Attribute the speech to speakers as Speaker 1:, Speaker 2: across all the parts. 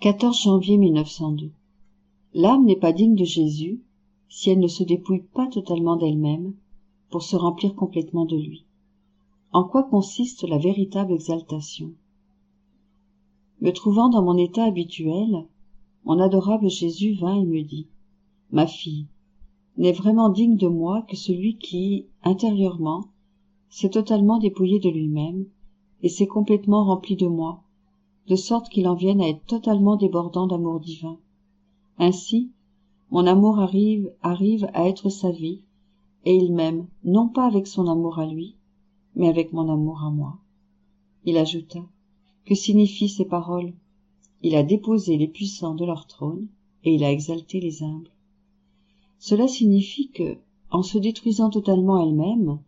Speaker 1: 14 janvier 1902. L'âme n'est pas digne de Jésus si elle ne se dépouille pas totalement d'elle-même pour se remplir complètement de lui. En quoi consiste la véritable exaltation? Me trouvant dans mon état habituel, mon adorable Jésus vint et me dit: « Ma fille, n'est vraiment digne de moi que celui qui, intérieurement, s'est totalement dépouillé de lui-même et s'est complètement rempli de moi, de sorte qu'il en vienne à être totalement débordant d'amour divin. Ainsi, mon amour arrive à être sa vie, et il m'aime, non pas avec son amour à lui, mais avec mon amour à moi. » Il ajouta: « Que signifient ces paroles? Il a déposé les puissants de leur trône, et il a exalté les humbles. » Cela signifie que, en se détruisant totalement elle-même,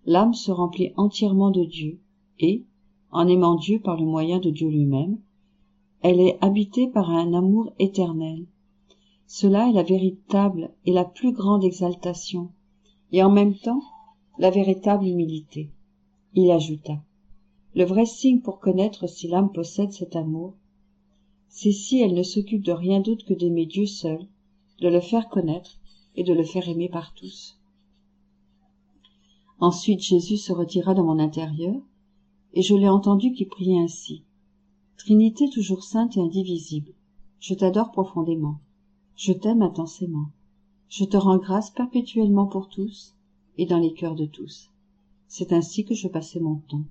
Speaker 1: l'âme se remplit entièrement de Dieu, et, en aimant Dieu par le moyen de Dieu lui-même, elle est habitée par un amour éternel. Cela est la véritable et la plus grande exaltation, et en même temps la véritable humilité. Il ajouta: « Le vrai signe pour connaître si l'âme possède cet amour, c'est si elle ne s'occupe de rien d'autre que d'aimer Dieu seul, de le faire connaître et de le faire aimer par tous. » Ensuite Jésus se retira dans mon intérieur, et je l'ai entendu qui priait ainsi: « Trinité toujours sainte et indivisible, je t'adore profondément, je t'aime intensément, je te rends grâce perpétuellement pour tous et dans les cœurs de tous. » C'est ainsi que je passais mon temps.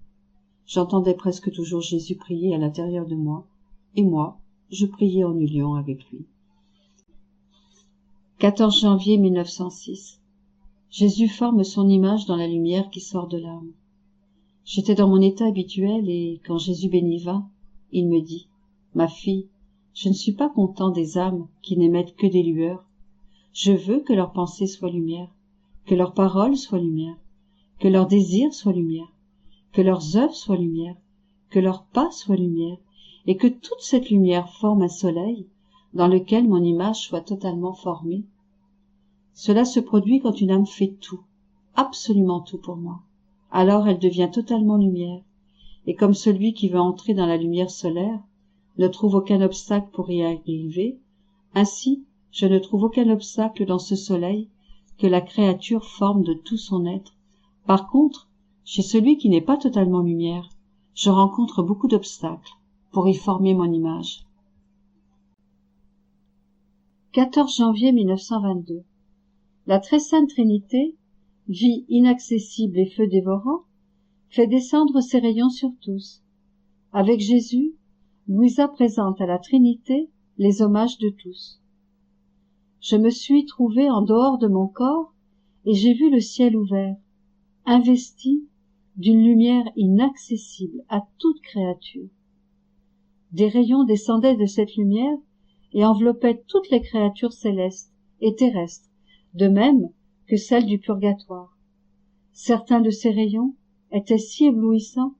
Speaker 1: J'entendais presque toujours Jésus prier à l'intérieur de moi, et moi, je priais en union avec lui. 14 janvier 1906. Jésus forme son image dans la lumière qui sort de l'âme. J'étais dans mon état habituel et, quand Jésus béni vint, il me dit: « Ma fille, je ne suis pas content des âmes qui n'émettent que des lueurs. Je veux que leurs pensées soient lumière, que leurs paroles soient lumière, que leurs désirs soient lumière, que leurs œuvres soient lumière, que leurs pas soient lumière, et que toute cette lumière forme un soleil dans lequel mon image soit totalement formée. Cela se produit quand une âme fait tout, absolument tout pour moi. Alors elle devient totalement lumière, et comme celui qui veut entrer dans la lumière solaire ne trouve aucun obstacle pour y arriver, ainsi je ne trouve aucun obstacle dans ce soleil que la créature forme de tout son être. Par contre, chez celui qui n'est pas totalement lumière, je rencontre beaucoup d'obstacles pour y former mon image. 14 janvier 1922. La très sainte Trinité, vie inaccessible et feu dévorant, fait descendre ses rayons sur tous. Avec Jésus, Louisa présente à la Trinité les hommages de tous. Je me suis trouvée en dehors de mon corps et j'ai vu le ciel ouvert, investi d'une lumière inaccessible à toute créature. Des rayons descendaient de cette lumière et enveloppaient toutes les créatures célestes et terrestres, de même que celles du purgatoire. Certains de ces rayons étaient si éblouissants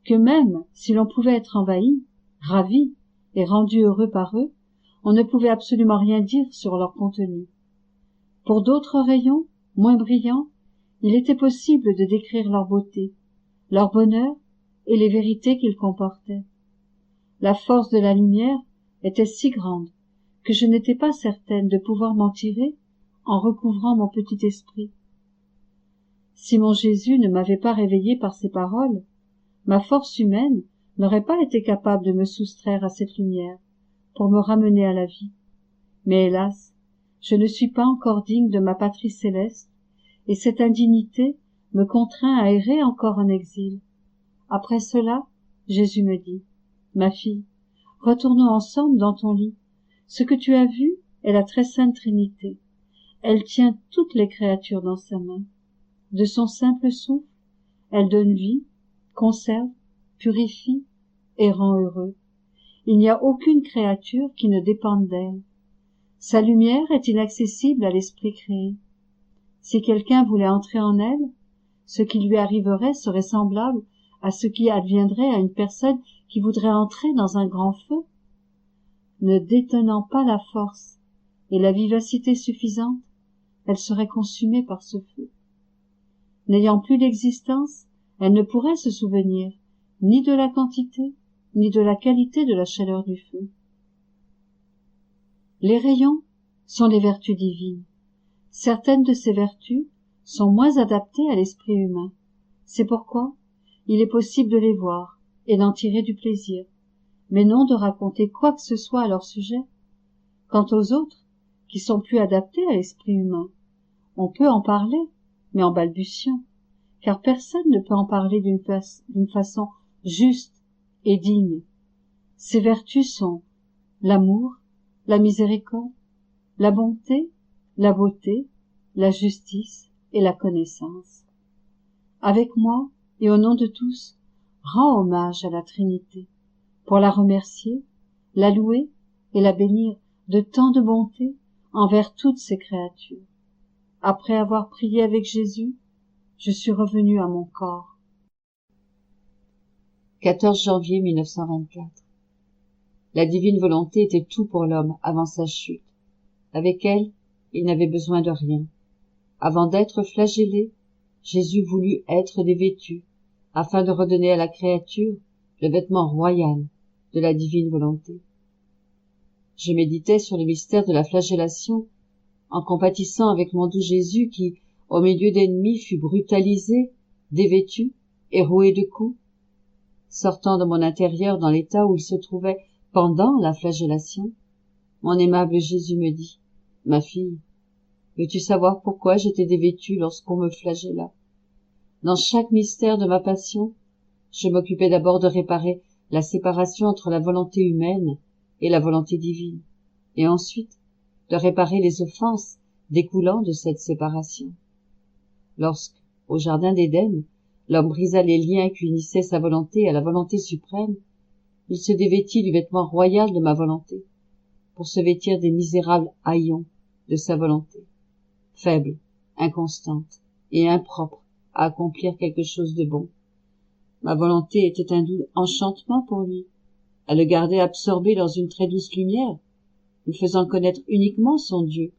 Speaker 1: que même si l'on pouvait être envahi, ravi et rendu heureux par eux, on ne pouvait absolument rien dire sur leur contenu. Pour d'autres rayons, moins brillants, il était possible de décrire leur beauté, leur bonheur et les vérités qu'ils comportaient. La force de la lumière était si grande que je n'étais pas certaine de pouvoir m'en tirer en recouvrant mon petit esprit. Si mon Jésus ne m'avait pas réveillée par ses paroles, ma force humaine n'aurait pas été capable de me soustraire à cette lumière pour me ramener à la vie. Mais hélas, je ne suis pas encore digne de ma patrie céleste, et cette indignité me contraint à errer encore en exil. Après cela, Jésus me dit: « Ma fille, retournons ensemble dans ton lit. Ce que tu as vu est la très sainte Trinité. Elle tient toutes les créatures dans sa main. De son simple souffle, elle donne vie, conserve, purifie et rend heureux. Il n'y a aucune créature qui ne dépende d'elle. Sa lumière est inaccessible à l'esprit créé. Si quelqu'un voulait entrer en elle, ce qui lui arriverait serait semblable à ce qui adviendrait à une personne qui voudrait entrer dans un grand feu. Ne détenant pas la force et la vivacité suffisantes, elle serait consumée par ce feu. N'ayant plus d'existence, elle ne pourrait se souvenir ni de la quantité, ni de la qualité de la chaleur du feu. Les rayons sont les vertus divines. Certaines de ces vertus sont moins adaptées à l'esprit humain. C'est pourquoi il est possible de les voir et d'en tirer du plaisir, mais non de raconter quoi que ce soit à leur sujet. Quant aux autres, qui sont plus adaptés à l'esprit humain, on peut en parler, mais en balbutiant, car personne ne peut en parler d'une façon juste et digne. Ces vertus sont l'amour, la miséricorde, la bonté, la beauté, la justice et la connaissance. Avec moi, et au nom de tous, rends hommage à la Trinité, pour la remercier, la louer et la bénir de tant de bonté envers toutes ses créatures. Après avoir prié avec Jésus, je suis revenu à mon corps.
Speaker 2: 14 janvier 1924. La divine volonté était tout pour l'homme avant sa chute. Avec elle, il n'avait besoin de rien. Avant d'être flagellé, Jésus voulut être dévêtu, afin de redonner à la créature le vêtement royal de la divine volonté. Je méditais sur le mystère de la flagellation, en compatissant avec mon doux Jésus qui, au milieu d'ennemis, fut brutalisé, dévêtu et roué de coups. Sortant de mon intérieur dans l'état où il se trouvait pendant la flagellation, mon aimable Jésus me dit, « Ma fille, veux-tu savoir pourquoi j'étais dévêtue lorsqu'on me flagella? Dans chaque mystère de ma passion, je m'occupais d'abord de réparer la séparation entre la volonté humaine et la volonté divine, et ensuite de réparer les offenses découlant de cette séparation. Lorsque, au jardin d'Éden, l'homme brisa les liens qui unissaient sa volonté à la volonté suprême, il se dévêtit du vêtement royal de ma volonté, pour se vêtir des misérables haillons de sa volonté, faible, inconstante et impropre à accomplir quelque chose de bon. Ma volonté était un doux enchantement pour lui, à le garder absorbé dans une très douce lumière, lui faisant connaître uniquement son Dieu,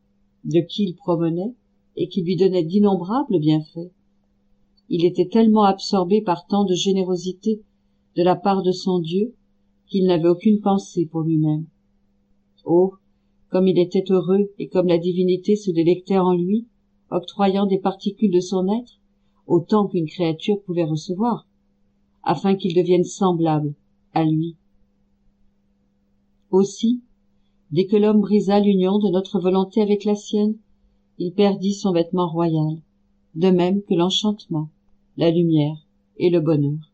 Speaker 2: de qui il provenait et qui lui donnait d'innombrables bienfaits. Il était tellement absorbé par tant de générosité de la part de son Dieu qu'il n'avait aucune pensée pour lui-même. Oh, comme il était heureux et comme la divinité se délectait en lui, octroyant des particules de son être, autant qu'une créature pouvait recevoir, afin qu'il devienne semblable à lui. Aussi, dès que l'homme brisa l'union de notre volonté avec la sienne, il perdit son vêtement royal, de même que l'enchantement, la lumière et le bonheur.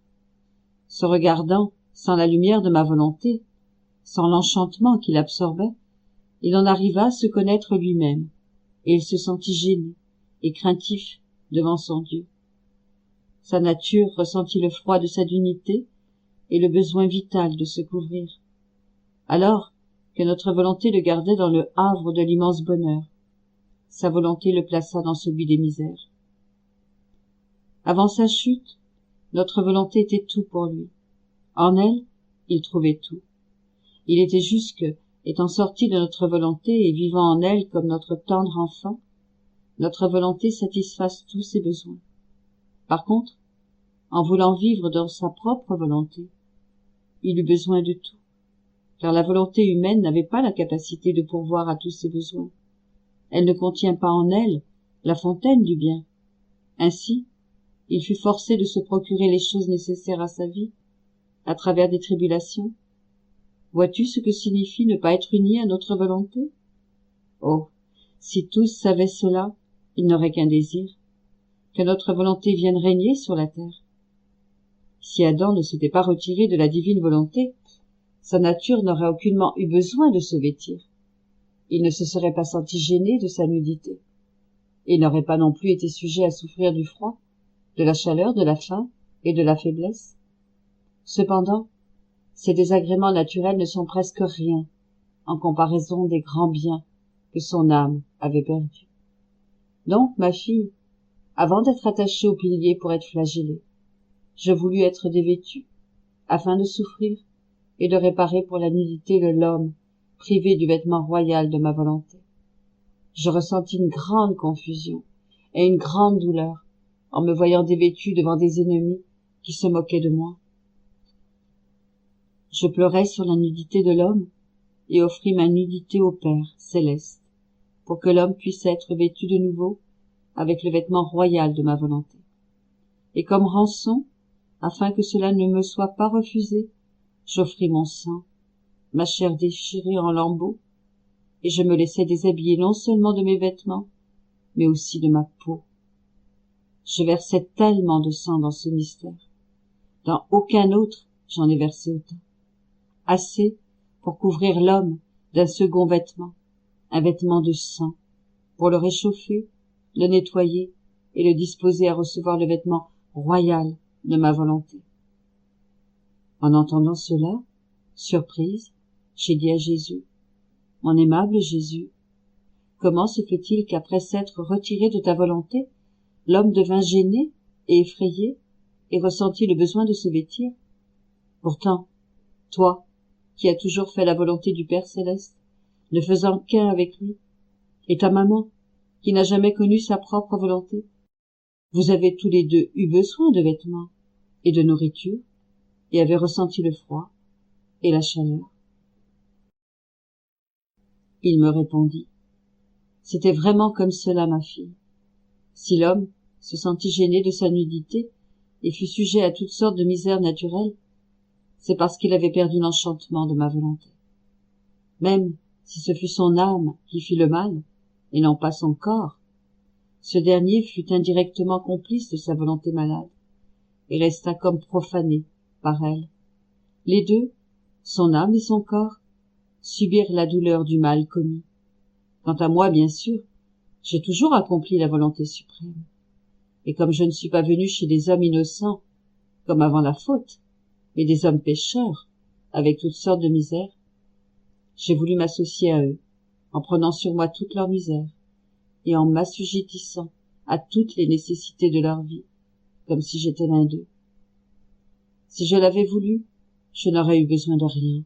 Speaker 2: Se regardant sans la lumière de ma volonté, sans l'enchantement qui l'absorbait, il en arriva à se connaître lui-même, et il se sentit gêné et craintif devant son Dieu. Sa nature ressentit le froid de sa dignité et le besoin vital de se couvrir, alors que notre volonté le gardait dans le havre de l'immense bonheur. Sa volonté le plaça dans celui des misères. Avant sa chute, notre volonté était tout pour lui. En elle, il trouvait tout. Il était juste que, étant sorti de notre volonté et vivant en elle comme notre tendre enfant, notre volonté satisfasse tous ses besoins. Par contre, en voulant vivre dans sa propre volonté, il eut besoin de tout, car la volonté humaine n'avait pas la capacité de pourvoir à tous ses besoins. Elle ne contient pas en elle la fontaine du bien. Ainsi, il fut forcé de se procurer les choses nécessaires à sa vie, à travers des tribulations. Vois-tu ce que signifie ne pas être uni à notre volonté? Oh, si tous savaient cela, ils n'auraient qu'un désir, que notre volonté vienne régner sur la terre. Si Adam ne s'était pas retiré de la divine volonté, sa nature n'aurait aucunement eu besoin de se vêtir. Il ne se serait pas senti gêné de sa nudité. Il n'aurait pas non plus été sujet à souffrir du froid, de la chaleur, de la faim et de la faiblesse. Cependant, ces désagréments naturels ne sont presque rien en comparaison des grands biens que son âme avait perdus. Donc, ma fille, avant d'être attachée au pilier pour être flagellée, je voulus être dévêtue, afin de souffrir et de réparer pour la nudité de l'homme privé du vêtement royal de ma volonté. Je ressentis une grande confusion et une grande douleur en me voyant dévêtue devant des ennemis qui se moquaient de moi. Je pleurais sur la nudité de l'homme et offrit ma nudité au Père céleste, pour que l'homme puisse être vêtu de nouveau avec le vêtement royal de ma volonté. Et comme rançon, afin que cela ne me soit pas refusé, j'offris mon sang, ma chair déchirée en lambeaux, et je me laissai déshabiller non seulement de mes vêtements, mais aussi de ma peau. Je versai tellement de sang dans ce mystère. Dans aucun autre j'en ai versé autant. Assez pour couvrir l'homme d'un second vêtement, un vêtement de sang, pour le réchauffer, le nettoyer et le disposer à recevoir le vêtement royal de ma volonté. En entendant cela, surprise, j'ai dit à Jésus, « Mon aimable Jésus, comment se fait-il qu'après s'être retiré de ta volonté, l'homme devint gêné et effrayé et ressentit le besoin de se vêtir? Pourtant, toi, qui as toujours fait la volonté du Père céleste, ne faisant qu'un avec lui, et ta maman, qui n'a jamais connu sa propre volonté, vous avez tous les deux eu besoin de vêtements et de nourriture, et avez ressenti le froid et la chaleur. » Il me répondit, « C'était vraiment comme cela, ma fille. Si l'homme se sentit gêné de sa nudité et fut sujet à toutes sortes de misères naturelles, c'est parce qu'il avait perdu l'enchantement de ma volonté. Même si ce fut son âme qui fit le mal, et non pas son corps, ce dernier fut indirectement complice de sa volonté malade, et resta comme profané par elle. Les deux, son âme et son corps, subirent la douleur du mal commis. Quant à moi, bien sûr, j'ai toujours accompli la volonté suprême. Et comme je ne suis pas venu chez des hommes innocents, comme avant la faute, mais des hommes pécheurs, avec toutes sortes de misères, j'ai voulu m'associer à eux, en prenant sur moi toute leur misère, et en m'assujettissant à toutes les nécessités de leur vie, comme si j'étais l'un d'eux. Si je l'avais voulu, je n'aurais eu besoin de rien,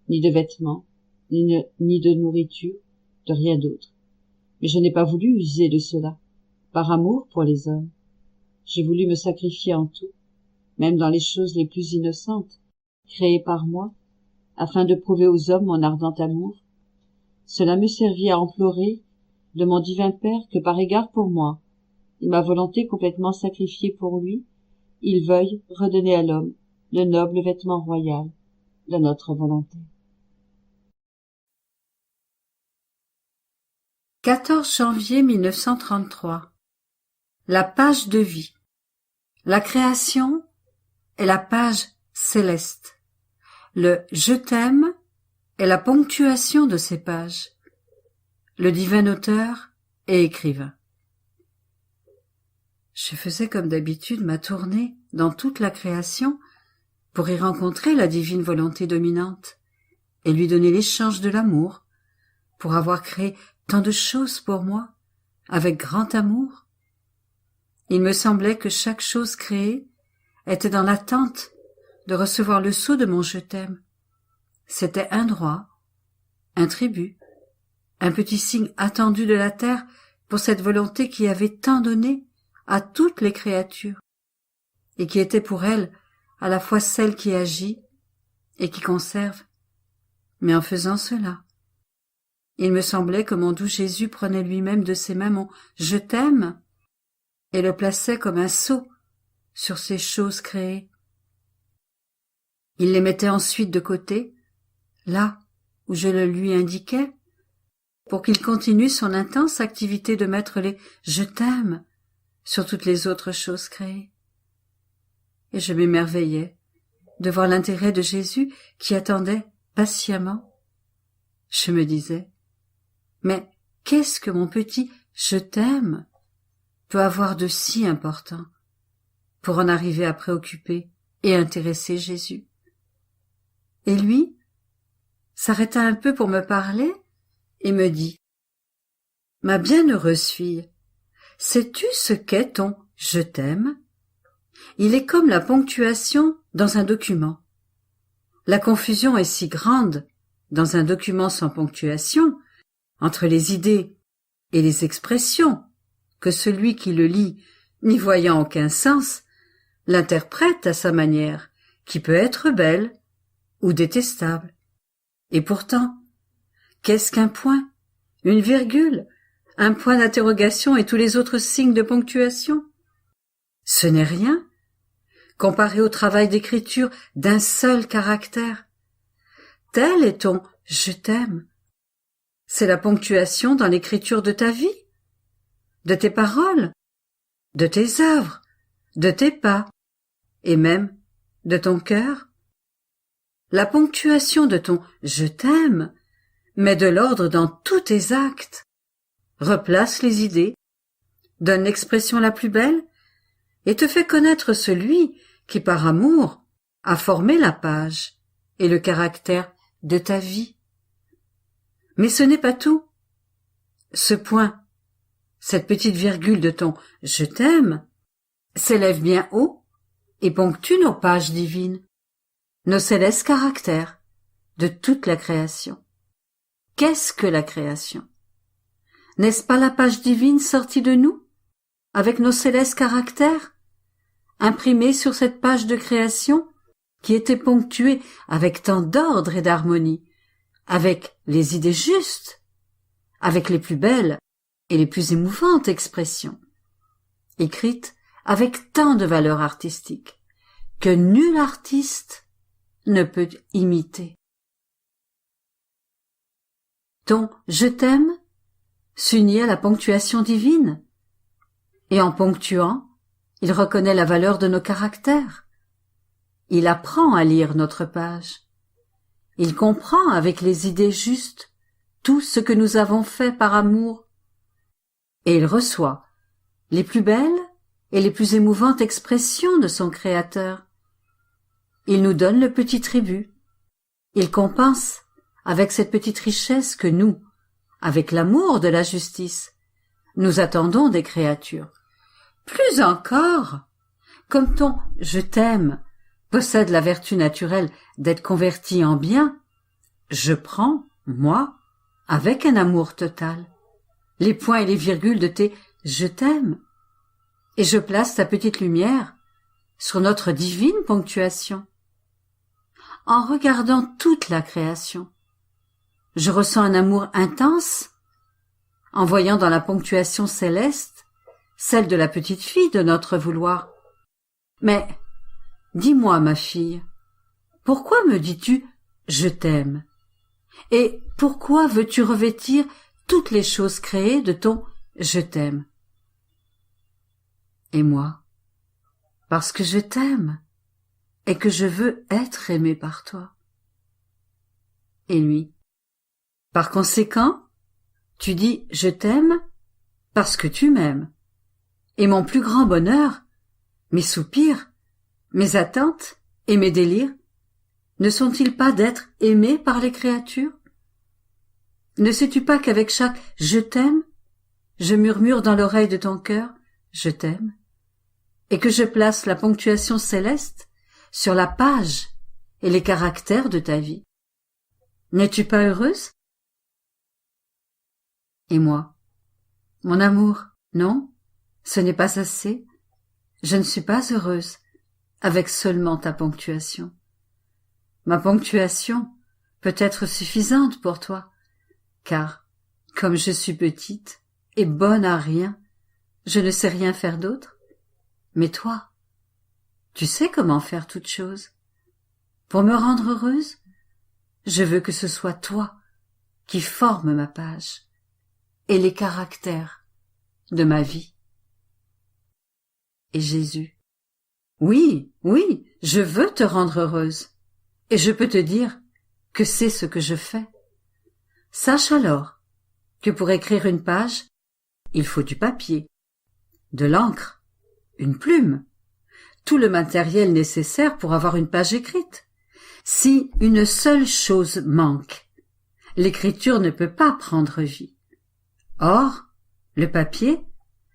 Speaker 2: ni de vêtements, ni de nourriture, de rien d'autre. Mais je n'ai pas voulu user de cela, par amour pour les hommes. J'ai voulu me sacrifier en tout, même dans les choses les plus innocentes, créées par moi, afin de prouver aux hommes mon ardent amour. Cela me servit à implorer de mon divin Père que par égard pour moi, et ma volonté complètement sacrifiée pour lui, il veuille redonner à l'homme le noble vêtement royal de notre volonté.
Speaker 1: 14 janvier 1933. La page de vie. La création est la page céleste. Le « je t'aime » est la ponctuation de ces pages. Le divin auteur et écrivain. Je faisais comme d'habitude ma tournée dans toute la création pour y rencontrer la divine volonté dominante et lui donner l'échange de l'amour pour avoir créé tant de choses pour moi avec grand amour. Il me semblait que chaque chose créée était dans l'attente de recevoir le sceau de mon je t'aime. C'était un droit, un tribut, un petit signe attendu de la terre pour cette volonté qui avait tant donné à toutes les créatures, et qui était pour elle à la fois celle qui agit et qui conserve. Mais en faisant cela, il me semblait que mon doux Jésus prenait lui-même de ses mains mon « je t'aime » et le plaçait comme un sceau sur ces choses créées. Il les mettait ensuite de côté, là où je le lui indiquais, pour qu'il continue son intense activité de mettre les « je t'aime » sur toutes les autres choses créées. Et je m'émerveillais de voir l'intérêt de Jésus qui attendait patiemment. Je me disais, mais qu'est-ce que mon petit « je t'aime » peut avoir de si important pour en arriver à préoccuper et intéresser Jésus? Et lui s'arrêta un peu pour me parler et me dit, « Ma bienheureuse fille, sais-tu ce qu'est ton « je t'aime » ? Il est comme la ponctuation dans un document. La confusion est si grande dans un document sans ponctuation entre les idées et les expressions que celui qui le lit, n'y voyant aucun sens, l'interprète à sa manière, qui peut être belle ou détestable. Et pourtant,
Speaker 3: Qu'est-ce qu'un point? Une virgule? Un point d'interrogation et tous les autres signes de ponctuation? Ce n'est rien, comparé au travail d'écriture d'un seul caractère. Tel est ton « je t'aime ». C'est la ponctuation dans l'écriture de ta vie, de tes paroles, de tes œuvres, de tes pas, et même de ton cœur. La ponctuation de ton « je t'aime » met de l'ordre dans tous tes actes, replace les idées, donne l'expression la plus belle et te fait connaître celui qui, par amour, a formé la page et le caractère de ta vie. Mais ce n'est pas tout. Ce point, cette petite virgule de ton « je t'aime » s'élève bien haut et ponctue nos pages divines, nos célestes caractères de toute la création. Qu'est-ce que la création? N'est-ce pas la page divine sortie de nous, avec nos célestes caractères, imprimés sur cette page de création qui était ponctuée avec tant d'ordre et d'harmonie, avec les idées justes, avec les plus belles et les plus émouvantes expressions, écrites avec tant de valeur artistique que nul artiste ne peut imiter. Ton « je t'aime » s'unit à la ponctuation divine, et en ponctuant, il reconnaît la valeur de nos caractères. Il apprend à lire notre page. Il comprend avec les idées justes tout ce que nous avons fait par amour, et il reçoit les plus belles et les plus émouvantes expressions de son Créateur. Il nous donne le petit tribut. Il compense avec cette petite richesse que nous, avec l'amour de la justice, nous attendons des créatures. Plus encore, comme ton « je t'aime » possède la vertu naturelle d'être converti en bien, je prends, moi, avec un amour total, les points et les virgules de tes « je t'aime » et je place ta petite lumière sur notre divine ponctuation. En regardant toute la création, je ressens un amour intense en voyant dans la ponctuation céleste celle de la petite fille de notre vouloir. Mais, dis-moi, ma fille, pourquoi me dis-tu « je t'aime » et pourquoi veux-tu revêtir toutes les choses créées de ton « je t'aime » Et moi, parce que je t'aime et que je veux être aimé par toi. Et lui, par conséquent, tu dis « je t'aime » parce que tu m'aimes. Et mon plus grand bonheur, mes soupirs, mes attentes et mes délires, ne sont-ils pas d'être aimé par les créatures? Ne sais-tu pas qu'avec chaque « je t'aime », je murmure dans l'oreille de ton cœur « je t'aime » et que je place la ponctuation céleste sur la page et les caractères de ta vie? N'es-tu pas heureuse? Et moi, mon amour, non, ce n'est pas assez. Je ne suis pas heureuse avec seulement ta ponctuation. Ma ponctuation peut être suffisante pour toi, car, comme je suis petite et bonne à rien, je ne sais rien faire d'autre. Mais toi, tu sais comment faire toutes choses. Pour me rendre heureuse, je veux que ce soit toi qui forme ma page et les caractères de ma vie. Et Jésus, oui, je veux te rendre heureuse, et je peux te dire que c'est ce que je fais. Sache alors que pour écrire une page, il faut du papier, de l'encre, une plume, tout le matériel nécessaire pour avoir une page écrite. Si une seule chose manque, l'écriture ne peut pas prendre vie. Or, le papier,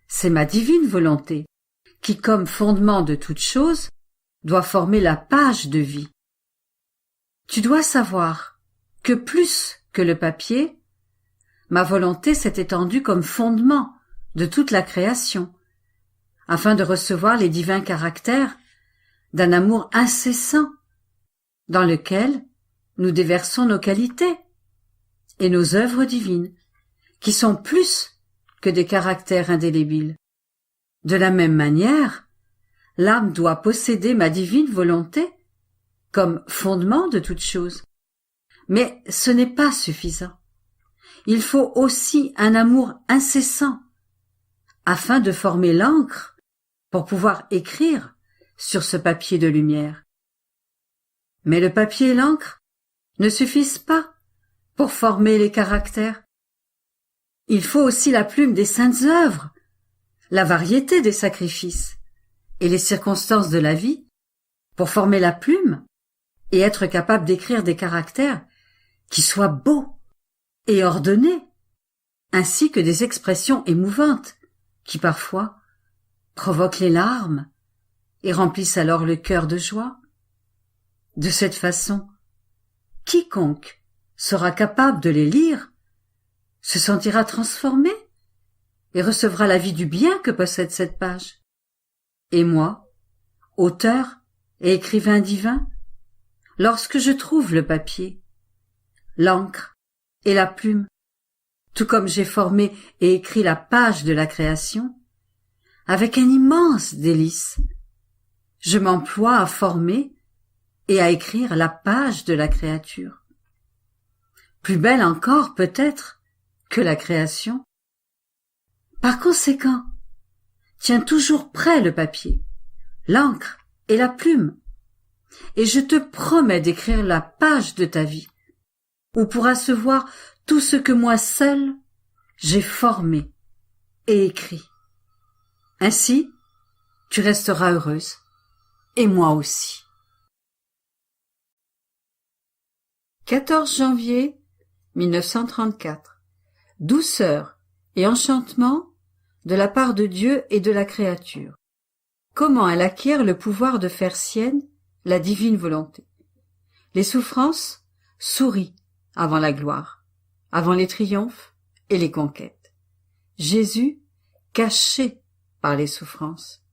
Speaker 3: c'est ma divine volonté, qui, comme fondement de toute chose, doit former la page de vie. Tu dois savoir que plus que le papier, ma volonté s'est étendue comme fondement de toute la création, afin de recevoir les divins caractères d'un amour incessant, dans lequel nous déversons nos qualités, et nos œuvres divines, qui sont plus que des caractères indélébiles. De la même manière, l'âme doit posséder ma divine volonté comme fondement de toute chose. Mais ce n'est pas suffisant. Il faut aussi un amour incessant afin de former l'encre pour pouvoir écrire sur ce papier de lumière. Mais le papier et l'encre ne suffisent pas pour former les caractères. Il faut aussi la plume des saintes œuvres, la variété des sacrifices et les circonstances de la vie pour former la plume et être capable d'écrire des caractères qui soient beaux et ordonnés, ainsi que des expressions émouvantes qui parfois provoquent les larmes et remplissent alors le cœur de joie. De cette façon, quiconque sera capable de les lire se sentira transformé et recevra la vie du bien que possède cette page. Et moi, auteur et écrivain divin, lorsque je trouve le papier, l'encre et la plume, tout comme j'ai formé et écrit la page de la création, avec un immense délice, je m'emploie à former et à écrire la page de la créature. Plus belle encore, peut-être, que la création. Par conséquent, tiens toujours prêt le papier, l'encre et la plume, et je te promets d'écrire la page de ta vie, où pourra se voir tout ce que moi seul j'ai formé et écrit. Ainsi, tu resteras heureuse, et moi aussi. 14 janvier 1934. Douceur et enchantement de la part de Dieu et de la créature. Comment elle acquiert le pouvoir de faire sienne la divine volonté. Les souffrances sourient avant la gloire, avant les triomphes et les conquêtes. Jésus caché par les souffrances.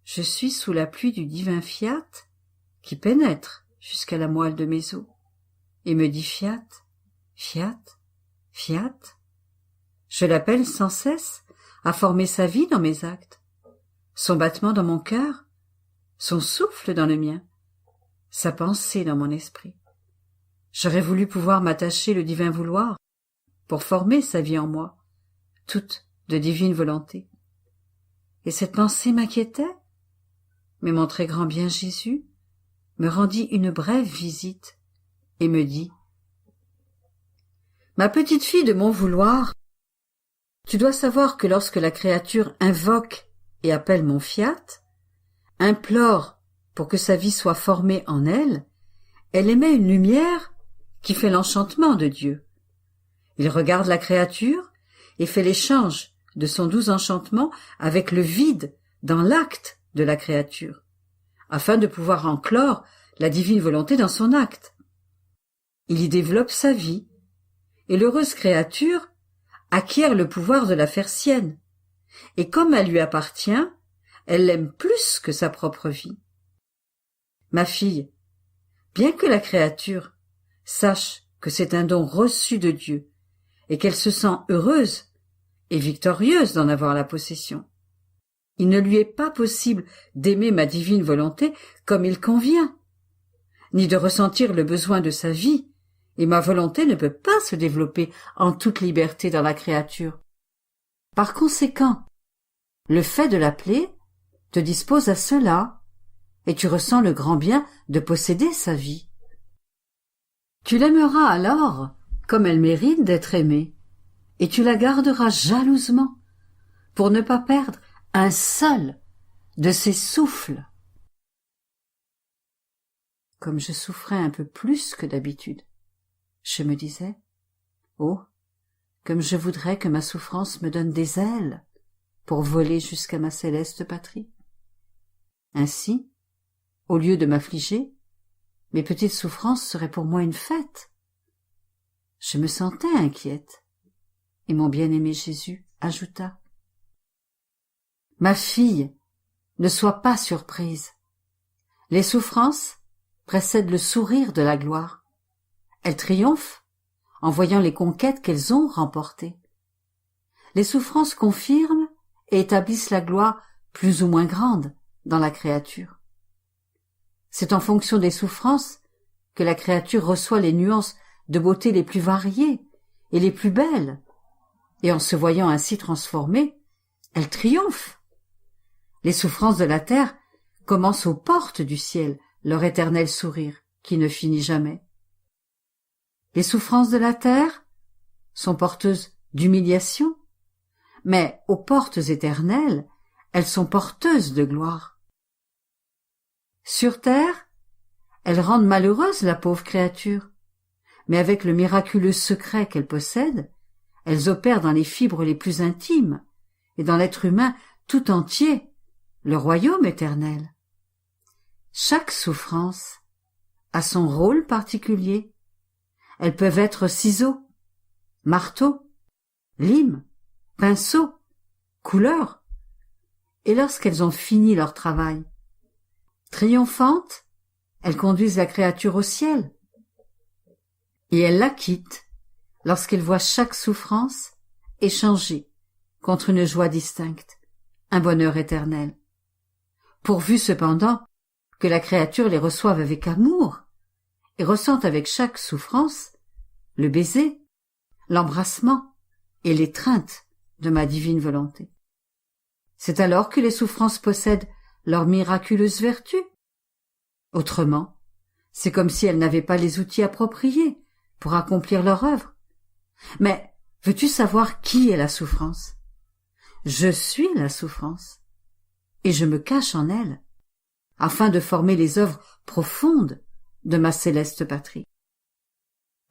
Speaker 3: Je suis sous la pluie du divin fiat qui pénètre jusqu'à la moelle de mes os et me dit fiat, fiat, fiat. Je l'appelle sans cesse à former sa vie dans mes actes, son battement dans mon cœur, son souffle dans le mien, sa pensée dans mon esprit. J'aurais voulu pouvoir m'attacher le divin vouloir pour former sa vie en moi, toute de divine volonté. Et cette pensée m'inquiétait, mais mon très grand bien Jésus me rendit une brève visite et me dit « Ma petite fille de mon vouloir, tu dois savoir que lorsque la créature invoque et appelle mon fiat, implore pour que sa vie soit formée en elle, elle émet une lumière qui fait l'enchantement de Dieu. Il regarde la créature et fait l'échange de son doux enchantement avec le vide dans l'acte de la créature, afin de pouvoir enclore la divine volonté dans son acte. Il y développe sa vie, et l'heureuse créature acquiert le pouvoir de la faire sienne, et comme elle lui appartient, elle l'aime plus que sa propre vie. Ma fille, bien que la créature sache que c'est un don reçu de Dieu, et qu'elle se sent heureuse et victorieuse d'en avoir la possession, il ne lui est pas possible d'aimer ma divine volonté comme il convient, ni de ressentir le besoin de sa vie, et ma volonté ne peut pas se développer en toute liberté dans la créature. Par conséquent, le fait de l'appeler te dispose à cela, et tu ressens le grand bien de posséder sa vie. Tu l'aimeras alors comme elle mérite d'être aimée, et tu la garderas jalousement pour ne pas perdre un seul de ses souffles. Comme je souffrais un peu plus que d'habitude, je me disais, oh, comme je voudrais que ma souffrance me donne des ailes pour voler jusqu'à ma céleste patrie. Ainsi, au lieu de m'affliger, mes petites souffrances seraient pour moi une fête. Je me sentais inquiète, et mon bien-aimé Jésus ajouta, « Ma fille, ne sois pas surprise. Les souffrances précèdent le sourire de la gloire. elles triomphent en voyant les conquêtes qu'elles ont remportées. Les souffrances confirment et établissent la gloire plus ou moins grande dans la créature. C'est en fonction des souffrances que la créature reçoit les nuances de beauté les plus variées et les plus belles, et en se voyant ainsi transformée, elle triomphe. Les souffrances de la terre commencent aux portes du ciel, leur éternel sourire qui ne finit jamais. Les souffrances de la terre sont porteuses d'humiliation, mais aux portes éternelles, elles sont porteuses de gloire. Sur terre, elles rendent malheureuse la pauvre créature, mais avec le miraculeux secret qu'elles possèdent, elles opèrent dans les fibres les plus intimes et dans l'être humain tout entier, le royaume éternel. Chaque souffrance a son rôle particulier. Elles peuvent être ciseaux, marteaux, limes, pinceaux, couleurs, et lorsqu'elles ont fini leur travail, triomphantes, elles conduisent la créature au ciel, et elles la quittent lorsqu'elles voient chaque souffrance échangée contre une joie distincte, un bonheur éternel. Pourvu cependant que la créature les reçoive avec amour et ressente avec chaque souffrance le baiser, l'embrassement et l'étreinte de ma divine volonté. C'est alors que les souffrances possèdent leur miraculeuse vertu. Autrement, c'est comme si elles n'avaient pas les outils appropriés pour accomplir leur œuvre. Mais veux-tu savoir qui est la souffrance? Je suis la souffrance, et je me cache en elle, afin de former les œuvres profondes de ma céleste patrie.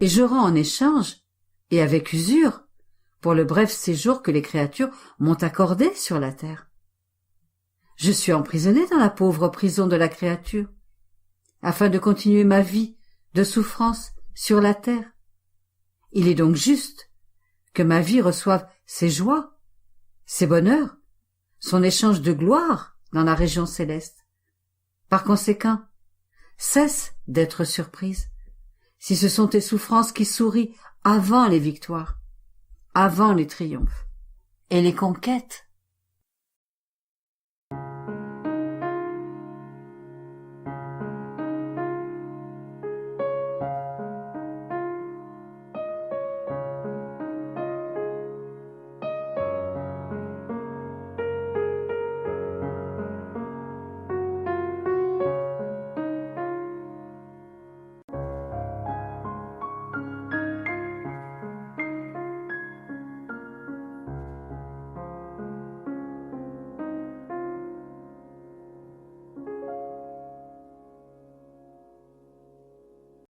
Speaker 3: Et je rends en échange, et avec usure, pour le bref séjour que les créatures m'ont accordé sur la terre. Je suis emprisonné dans la pauvre prison de la créature, afin de continuer ma vie de souffrance sur la terre. Il est donc juste que ma vie reçoive ses joies, ses bonheurs, son échange de gloire dans la région céleste. Par conséquent, cesse d'être surprise si ce sont tes souffrances qui sourient avant les victoires, avant les triomphes et les conquêtes.